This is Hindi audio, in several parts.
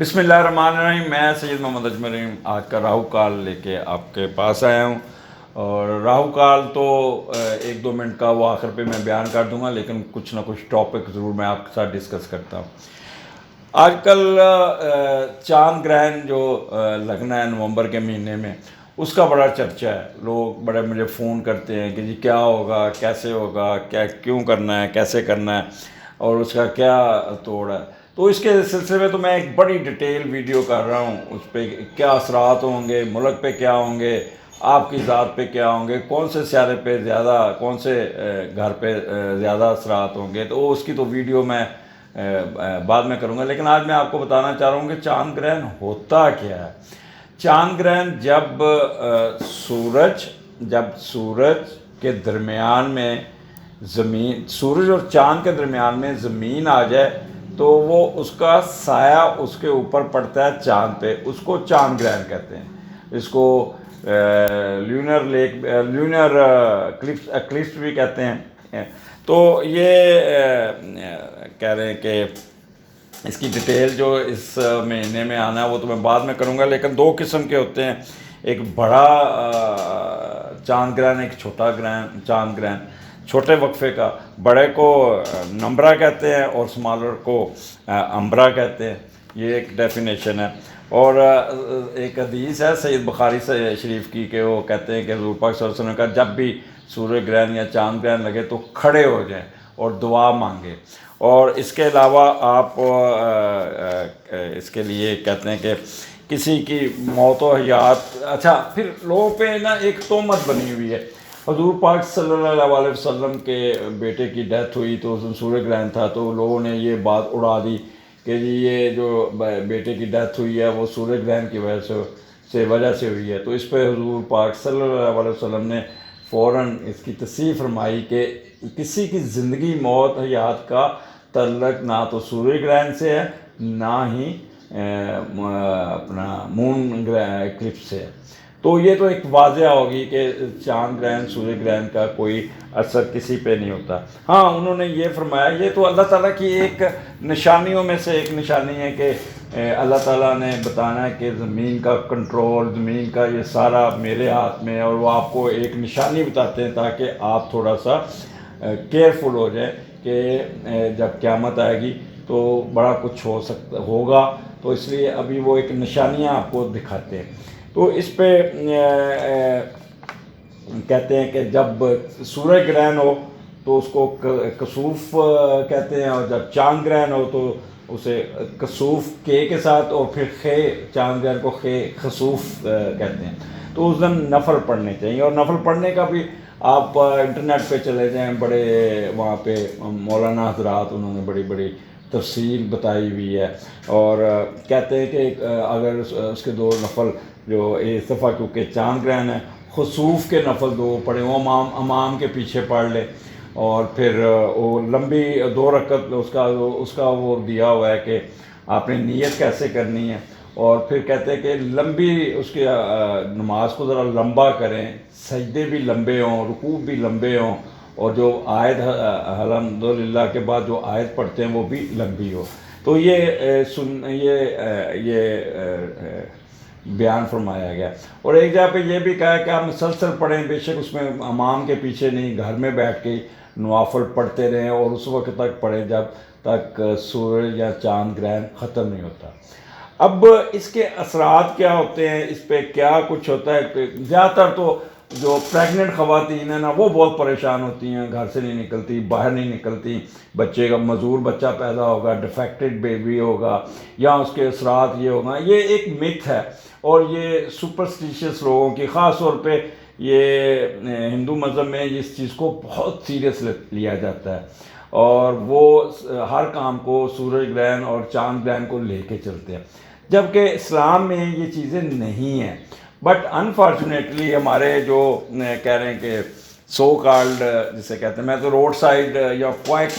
बिस्मिल्लाहिर्रहमानिर्रहीम। मैं सैयद मोहम्मद अजमल रहीम आज का राहु काल लेके आपके पास आया हूँ। और राहु काल तो 1-2 मिनट का वो आखिर पे मैं बयान कर दूंगा, लेकिन कुछ ना कुछ टॉपिक ज़रूर मैं आपके साथ डिस्कस करता हूँ। आजकल चांद ग्रहण जो लगना है नवंबर के महीने में, उसका बड़ा चर्चा है। लोग बड़े मुझे फ़ोन करते हैं कि जी क्या होगा, कैसे होगा, क्या क्यों करना है, कैसे करना है और उसका क्या तोड़ है। तो इसके सिलसिले में तो मैं एक बड़ी डिटेल वीडियो कर रहा हूँ। उस पर क्या असरात होंगे, मुल्क पे क्या होंगे, आपकी ज़ात पे क्या होंगे, कौन से सियारे पे ज़्यादा, कौन से घर पे ज़्यादा असरात होंगे, तो उसकी तो वीडियो मैं बाद में करूँगा। लेकिन आज मैं आपको बताना चाह रहा हूँ कि चांद ग्रहण होता क्या है। चांद ग्रहण जब सूरज के दरमियान में ज़मीन, सूरज और चांद के दरमियान में ज़मीन आ जाए तो वो उसका साया उसके ऊपर पड़ता है चांद पे, उसको चांद ग्रहण कहते हैं। इसको ल्यूनर क्लिप्स भी कहते हैं। तो ये कह रहे हैं कि इसकी डिटेल जो इस महीने में आना है वो तो मैं बाद में करूँगा। लेकिन दो किस्म के होते हैं, एक बड़ा चांद ग्रहण, एक छोटा ग्रहण चांद ग्रहण। छोटे वक्फे का, बड़े को नम्बरा कहते हैं और स्मॉलर को अम्बरा कहते हैं। ये एक डेफिनेशन है। और एक हदीस है सैयद बुखारी से शरीफ की कि वो कहते हैं कि हुज़ूर पाक सल्लल्लाहु अलैहि वसल्लम का जब भी सूर्य ग्रहण या चांद ग्रहण लगे तो खड़े हो जाएं और दुआ मांगे। और इसके अलावा आप इसके लिए कहते हैं कि किसी की मौत व हयात, अच्छा फिर लोगों पे ना एक तोहमत बनी हुई है। हुज़ूर पाक सल्लल्लाहु अलैहि वसल्लम के बेटे की डेथ हुई तो उस दिन सूर्य ग्रहण था, तो लोगों ने ये बात उड़ा दी कि जी ये जो बेटे की डेथ हुई है वो सूर्य ग्रहण की वजह से हुई है। तो इस पर हुज़ूर पाक सल्लल्लाहु अलैहि वसल्लम ने फ़ौरन इसकी तस्दीक़ फरमाई कि किसी की ज़िंदगी मौत हयात का तल्लक ना तो सूर्य ग्रहण से है, ना ही अपना मून एक्लिप्स से है। तो ये तो एक वाज़ह होगी कि चांद ग्रहण सूर्य ग्रहण का कोई असर किसी पे नहीं होता। हाँ, उन्होंने ये फरमाया, ये तो अल्लाह ताला की एक निशानियों में से एक निशानी है कि अल्लाह ताला ने बताना है कि ज़मीन का कंट्रोल, ज़मीन का ये सारा मेरे हाथ में है। और वो आपको एक निशानी बताते हैं ताकि आप थोड़ा सा केयरफुल हो जाए कि जब क़यामत आएगी तो बड़ा कुछ होगा। तो इसलिए अभी वो एक निशानियाँ आपको दिखाते हैं। तो इस पे कहते हैं कि जब सूर्य ग्रहण हो तो उसको कसूफ कहते हैं, और जब चांद ग्रहण हो तो उसे कसूफ के साथ, और फिर खे, चांद ग्रहण को खसूफ कहते हैं। तो उस दिन नफल पढ़ने चाहिए। और नफल पढ़ने का भी आप इंटरनेट पे चले जाएं, बड़े वहाँ पे मौलाना हजरात उन्होंने बड़ी बड़ी तफसील बताई हुई है। और कहते हैं कि अगर उसके दो नफल जो इस दफ़ा क्योंकि चांद ग्रहण है, खसूफ के नफल दो पढ़े, वो अमाम के पीछे पढ़ ले। और फिर वो लंबी 2 रकत उसका वो दिया हुआ है कि आपने नीयत कैसे करनी है। और फिर कहते हैं कि लंबी उसकी नमाज को ज़रा लंबा करें, सजदे भी लंबे हों, रुकू भी लंबे हों, और जो आयत अल्हम्दुलिल्लाह के बाद जो आयत पढ़ते हैं वो भी लंबी हो। तो ये बयान फरमाया गया। और एक जगह पे ये भी कहा कि आप मुसलसल पढ़ें, बेशक उसमें इमाम के पीछे नहीं, घर में बैठ के नवाफल पढ़ते रहें और उस वक्त तक पढ़ें जब तक सूरज या चांद ग्रहण ख़त्म नहीं होता। अब इसके असरात क्या होते हैं, इस पर क्या कुछ होता है। ज़्यादातर तो जो प्रेग्नेंट ख़वातीन हैं ना, वो बहुत परेशान होती हैं, घर से नहीं निकलती, बाहर नहीं निकलती। बच्चे का मजूर बच्चा पैदा होगा, डिफेक्टेड बेबी होगा, या उसके असरात ये होगा, ये एक मिथ है। और ये सुपरस्टिशियस लोगों की, ख़ास तौर पे ये हिंदू मज़हब में इस चीज़ को बहुत सीरियस लिया जाता है। और वो हर काम को सूरज ग्रहण और चांद ग्रहण को लेके चलते हैं, जबकि इस्लाम में ये चीज़ें नहीं हैं। बट अनफॉर्चुनेटली हमारे जो कह रहे हैं कि सो कॉल्ड जिसे कहते हैं, मैं तो रोड साइड या क्वाइक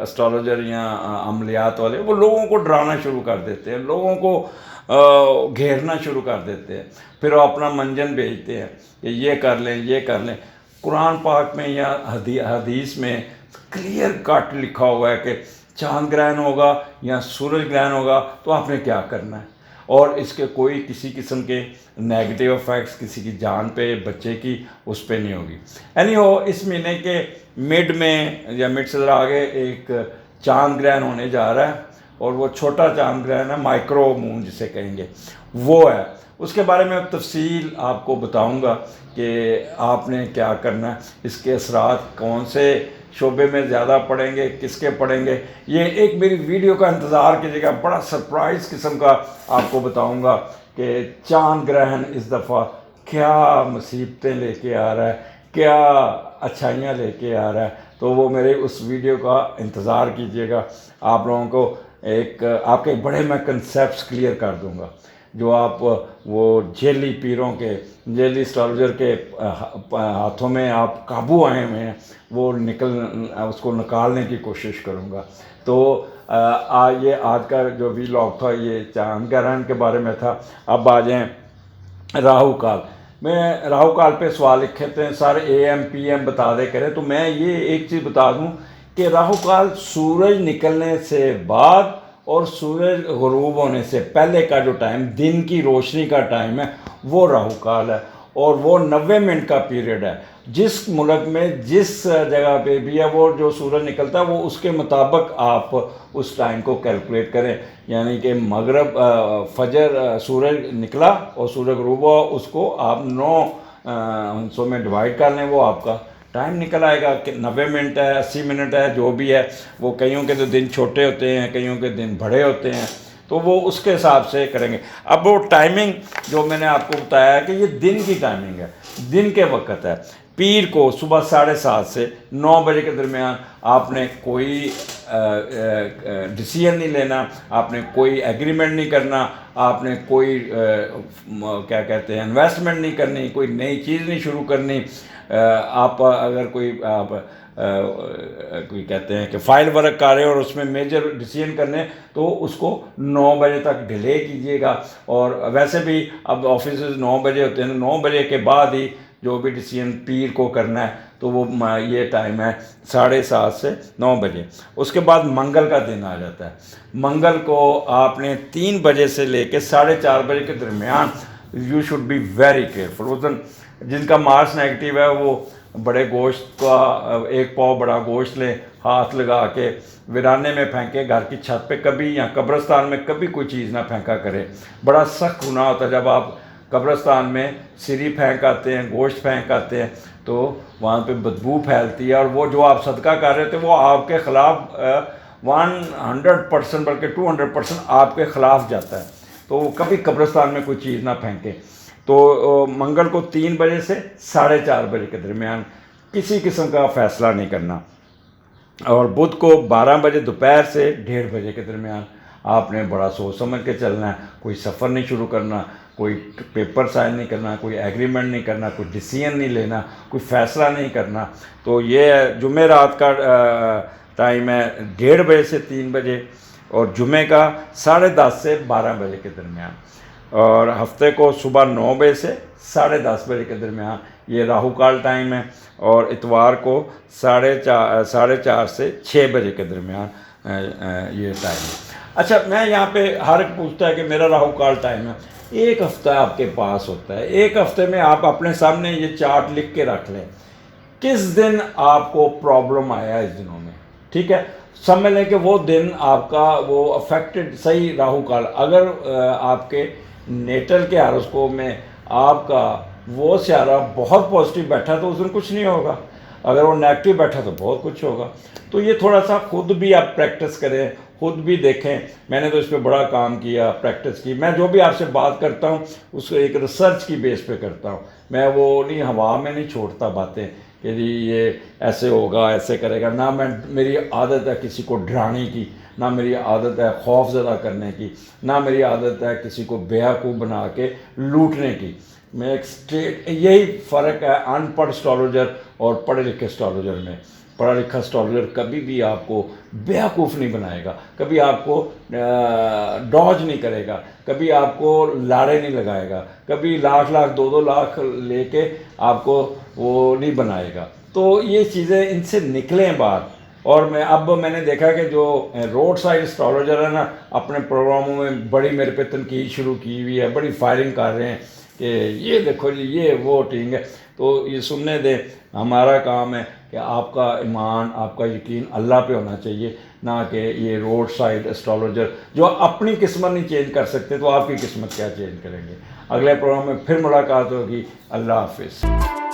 एस्ट्रोलॉजर या अमलियात वाले, वो लोगों को डराना शुरू कर देते हैं, लोगों को घेरना शुरू कर देते हैं। फिर वो अपना मंजन भेजते हैं कि ये कर लें, ये कर लें। कुरान पाक में या हदीस में क्लियर कट लिखा हुआ है कि चांद ग्रहण होगा या सूरज ग्रहण होगा तो आपने क्या करना है, और इसके कोई किसी किस्म के नेगेटिव इफेक्ट्स किसी की जान पे, बच्चे की, उस पे नहीं होगी। एनीहो, इस महीने के मिड में या मिड से ज़रा आगे एक चांद ग्रहण होने जा रहा है, और वो छोटा चांद ग्रहण है, माइक्रो मून जिसे कहेंगे, वो है। उसके बारे में तफसील आपको बताऊंगा कि आपने क्या करना है, इसके असरात कौन से शोबे में ज़्यादा पड़ेंगे, किसके पड़ेंगे। ये एक मेरी वीडियो का इंतज़ार कीजिएगा, बड़ा सरप्राइज़ किस्म का आपको बताऊंगा कि चांद ग्रहण इस दफ़ा क्या मुसीबतें लेके आ रहा है, क्या अच्छाइयाँ लेके आ रहा है। तो वो मेरे उस वीडियो का इंतज़ार कीजिएगा। आप लोगों को एक आपके बड़े मैं कंसेप्ट क्लियर कर दूंगा, जो आप वो जेली पीरों के, जेली एस्ट्रोलॉजर के हाथों में आप काबू आए हुए हैं, वो उसको निकालने की कोशिश करूँगा। तो ये आज का जो वीलॉग था ये चांद ग्रहण के बारे में था। अब आ जाएँ राहु काल। मैं राहु काल पे सवाल लिखे थे सारे AM PM बता दे करें, तो मैं ये एक चीज़ बता दूं कि राहु काल सूरज निकलने से बाद और सूरज गुरूब होने से पहले का जो टाइम, दिन की रोशनी का टाइम है, वो राहु काल है, और वो 90 मिनट का पीरियड है। जिस मुल्क में जिस जगह पे भी है वो जो सूरज निकलता है वो उसके मुताबिक आप उस टाइम को कैलकुलेट करें। यानी कि मगरब फजर सूरज निकला और सूरज गुरूब हुआ, उसको आप 9 हिस्सों में डिवाइड कर लें, वो आपका टाइम निकल आएगा कि 90 मिनट है, 80 मिनट है, जो भी है। वो कईयों के तो दिन छोटे होते हैं, कईयों के दिन बड़े होते हैं, तो वो उसके हिसाब से करेंगे। अब वो टाइमिंग जो मैंने आपको बताया है कि ये दिन की टाइमिंग है, दिन के वक्त है। पीर को सुबह 7:30 से 9 बजे के दरमियान आपने कोई डिसीजन नहीं लेना, आपने कोई एग्रीमेंट नहीं करना, आपने कोई क्या कहते हैं इन्वेस्टमेंट नहीं करनी, कोई नई चीज़ नहीं शुरू करनी। आप अगर कोई कहते हैं कि फाइल वर्क कर रहे हो और उसमें मेजर डिसीजन करने, तो उसको 9 बजे तक डिले कीजिएगा। और वैसे भी अब ऑफिस 9 बजे होते हैं, 9 बजे के बाद ही जो भी डिसीजन पीर को करना है, तो वो ये टाइम है 7:30 से 9 बजे। उसके बाद मंगल का दिन आ जाता है। मंगल को आपने 3 बजे से लेकर 4:30 बजे के दरमियान you should be very careful. उस दिन जिनका मार्स नेगेटिव है वो बड़े गोश्त का 1 पाव बड़ा गोश्त लें, हाथ लगा के वीराने में फेंके, घर की छत पे कभी या कब्रिस्तान में कभी कोई चीज़ ना फेंका करें। बड़ा सख्त गुनाह होता है जब आप कब्रिस्तान में सिरी फेंक आते हैं, गोश्त फेंक आते हैं, तो वहाँ पे बदबू फैलती है, और वो जो आप सदका कर रहे थे वो आपके ख़िलाफ़ 100% बल्कि 200% आपके ख़िलाफ़ जाता है। तो कभी कब्रिस्तान में कोई चीज़ ना फेंकें। तो मंगल को 3 बजे से 4:30 बजे के दरमियान किसी किस्म का फ़ैसला नहीं करना, और बुध को 12 बजे दोपहर से 1:30 बजे के दरमियान आपने बड़ा सोच समझ के चलना है। कोई सफ़र नहीं शुरू करना, कोई पेपर साइन नहीं करना, कोई एग्रीमेंट नहीं करना, कोई डिसीजन नहीं लेना, कोई फ़ैसला नहीं करना। तो ये जुमे रात का टाइम है 1:30 बजे से 3 बजे, और जुमे का 10:30 से 12 बजे के दरमियान, और हफ्ते को सुबह 9 बजे से 10:30 बजे के दरमियान ये राहु काल टाइम है, और इतवार को 4:30 से 6 बजे के दरमियान ये टाइम है। अच्छा, मैं यहाँ पे हर एक पूछता है कि मेरा राहु काल टाइम है। एक हफ्ता आपके पास होता है, एक हफ्ते में आप अपने सामने ये चार्ट लिख के रख लें किस दिन आपको प्रॉब्लम आया इस दिनों में, ठीक है। समझ लें कि वो दिन आपका वो अफेक्टेड सही राहु काल। अगर आपके नेटल के हारोस्कोप में आपका वो सियारा बहुत पॉजिटिव बैठा तो उस दिन कुछ नहीं होगा, अगर वो नेगेटिव बैठा तो बहुत कुछ होगा। तो ये थोड़ा सा खुद भी आप प्रैक्टिस करें, खुद भी देखें। मैंने तो इस पर बड़ा काम किया, प्रैक्टिस की। मैं जो भी आपसे बात करता हूँ उसको एक रिसर्च की बेस पे करता हूँ। मैं वो नहीं हवा में नहीं छोड़ता बातें कि जी ये ऐसे होगा, ऐसे करेगा ना। मेरी आदत है किसी को डराने की, ना मेरी आदत है खौफ ज़दा करने की, ना मेरी आदत है किसी को बेवकूफ़ बना के लूटने की। मैं एक स्ट्रेट, यही फ़र्क है अनपढ़ एस्ट्रोलॉजर और पढ़े लिखे एस्ट्रोलॉजर में। पढ़ा लिखा एस्ट्रोलॉजर कभी भी आपको बेवकूफ़ नहीं बनाएगा, कभी आपको डॉज नहीं करेगा, कभी आपको लारे नहीं लगाएगा, कभी लाख 2-2 लाख लेके आपको वो नहीं बनाएगा। तो ये चीज़ें इनसे निकलें बाहर, और मैंने देखा कि जो रोड साइड एस्ट्रोलॉजर है ना, अपने प्रोग्रामों में बड़ी मेरे पे तनकीद शुरू की हुई है, बड़ी फायरिंग कर रहे हैं कि ये देखो जी ये वो ठीक है। तो ये सुनने दें, हमारा काम है कि आपका ईमान, आपका यकीन अल्लाह पे होना चाहिए, ना कि ये रोड साइड एस्ट्रोलॉजर जो अपनी किस्मत नहीं चेंज कर सकते, तो आपकी किस्मत क्या चेंज करेंगे। अगले प्रोग्राम में फिर मुलाकात होगी। अल्लाह हाफिज़।